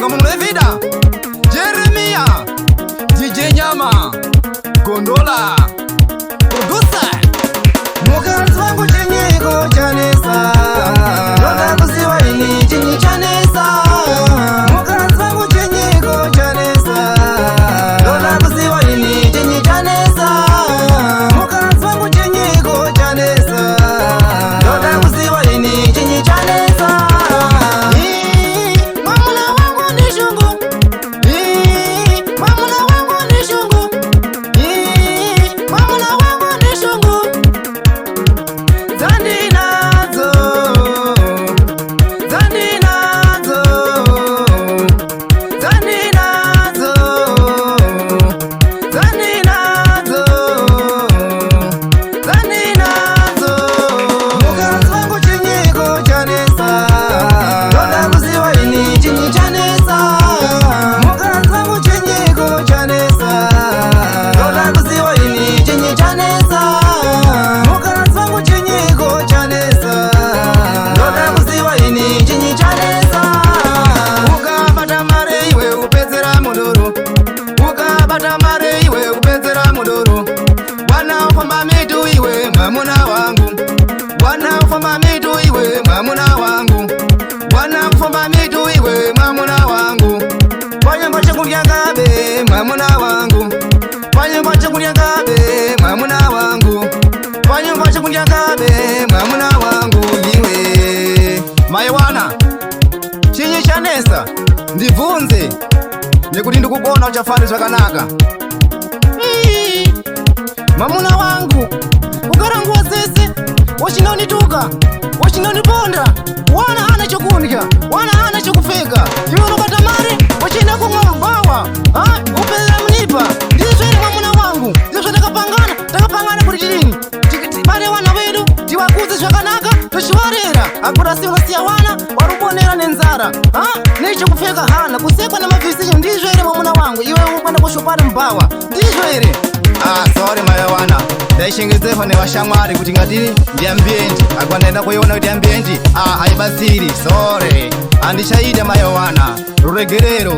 Ngoma Mlevida, Jeremia, DJ Nyama, Gondola, Producer. Mukazi wangu chinyiko chanesa, Loda kusiwa ini chinyi chanesa. Mukazi wangu chinyiko chanesa, Loda kusiwa ini chinyi chanesa. Mukazi wangu chinyiko chanesa, Loda kusiwa ini chinyi chanesa. Mamula wangu ni shungu, mamula wangu ni shungu, mamula wangu ni shungu. Zandinazo, Zandinazo, Zandinazo, Zandinazo, Zandinazo. Mukazi wangu chinyiko chanesa, Loda kusiwa ini chinyi chanesa. Mukazi wangu chinyiko chanesa, Loda kusiwa ini chinyi chanesa. Mukazi wangu chinyiko chanesa, Loda kusiwa ini chinyi chanesa. Ukabata mare iwe upedzera mudoro, ukabata mare iwe upedzera mudoro. Wanaofamba mitu iwe mwamuna wangu, wanaofamba mitu iwe mwamuna wangu, wanaofamba mitu iwe mwamuna wangu. Wanyamba chakulya ngabe mwamuna wangu, wanyamba chakulya ngabe mwamuna wangu, wanyamba chakulya ngabe mwamuna wangu iwe. Mayewana, chinyi chanesa, ndivunze, nikuti ndikugona uchafani zvakanaka. Mwamuna wangu ukaranguwa zese, wachinonituka, wachinoniponda, wana hana chokundya, wana hana chokupfeka. Iwe unokata mari, wachina kumwa mbawa, upelera mnipa. Ndizvere mwamuna wangu, ndizvo takapangana kuti chilini tibare wana vedu, tiwakuze zvakanaka, tochivarera. Akuti siya wana warubonera nenzara, nechokupfeka hana, kusekwa namavhisinyo. Ndizvere mwamuna wangu, iwe ukwenda kushopana mbawa. Ndizvere. Sorry Mayewana, ndaishengezefa nevashamwari kuti ngati ndiyambendi, akwa ndaenda kuiona kuti yambendi haibatsiri. Sorry, handichaita Mayewana, ruregerero.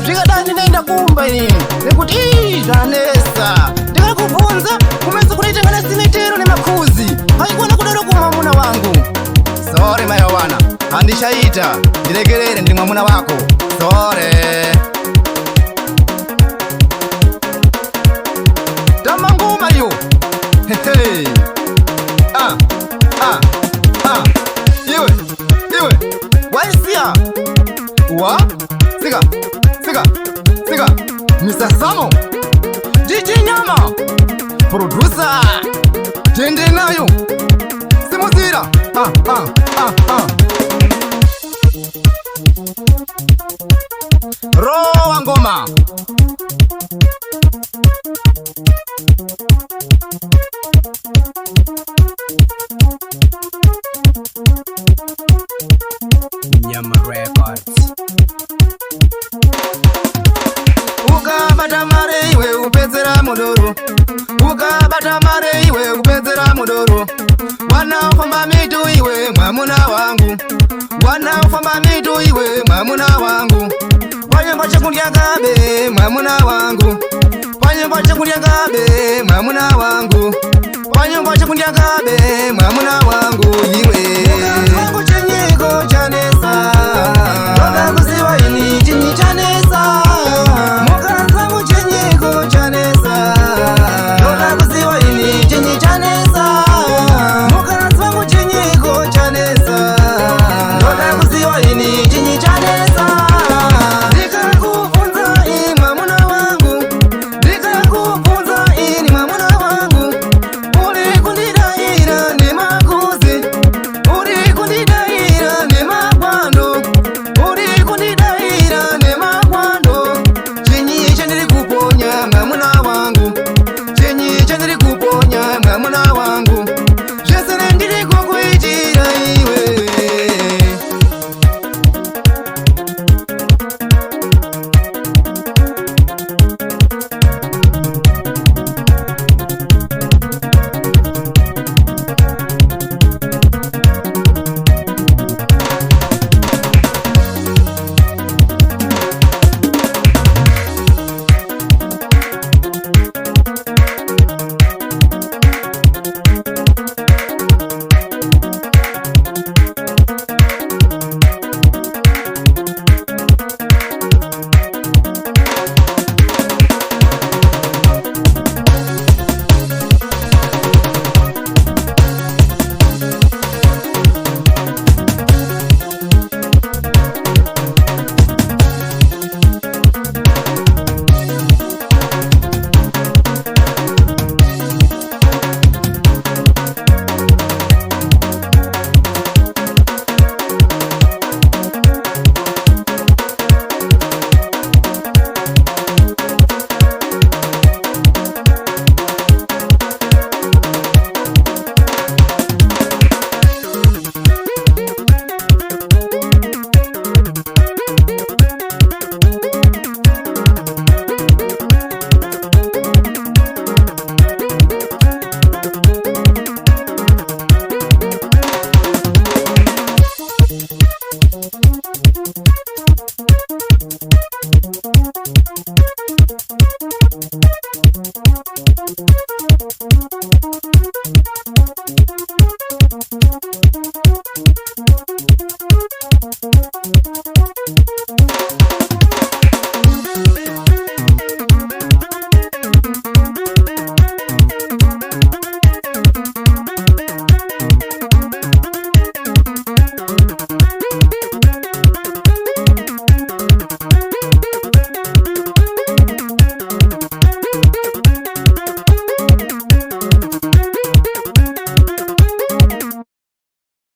Zvikadani ndaenda kumba ini nekuti zvanesa. Ndikakubvunza kumesa kunaitangana sinetero nemakhuzi, haikuona kudaro kumwamuna wangu. Sorry Mayewana, handichaita, ndiregerere, ndiri mwamuna wako. Sorry. Tamanguma yo. Hey. Iwe. Waisia. Wa? Siga. Mr. Samo. DJ Nyama. Producer. Tende nayo. Simuzira. Roa ngoma. Nyama Records. Ukabata mare iwe upedzera mudoro, ukabata mare iwe upedzera mudoro. Wanaofamba mitu iwe mwamuna wangu, wanaofamba mitu iwe mwamuna wangu. Wanyamba chakulya ngabe mwamuna wangu, wanyamba chakulya ngabe mwamuna wangu, wanyamba chakulya ngabe mwamuna wangu iwe.